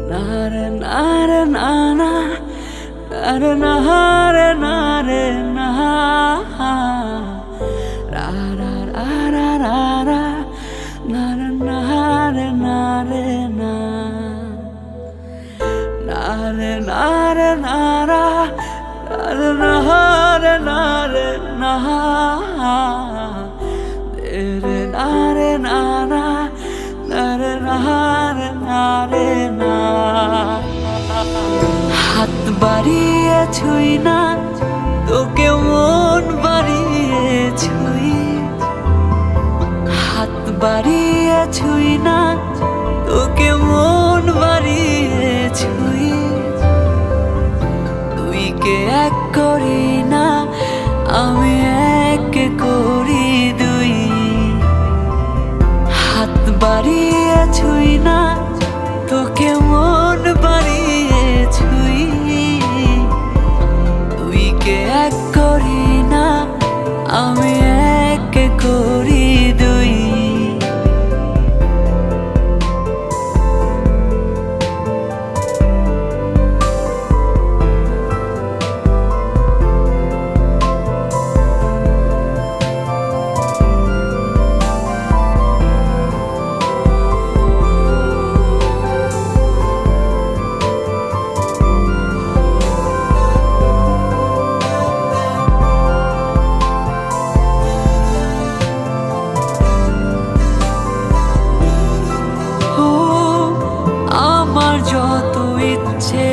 না রে না রে না না, না রে না রে না রে না, রা রা রা রা রা রা, না রে না রে না রে না, না রে না রে না রা, না রে না রে না রে না, রে রে না রে না না, না রে না রে না রে না। হাত বাড়িয়ে ছুঁই না তোকে, মন বাড়িয়ে ছুঁই, হাত বাড়িয়ে ছুঁই না তোকে, মন বাড়িয়ে ছুঁই। তুই কে এক করি না, আমি এক করি দুই। হাত বাড়িয়ে ছুঁই না তোকে, মন বাড়িয়ে ছুঁই। তুই কে এক করি না, আমি এক করি দুই। যত ইচ্ছে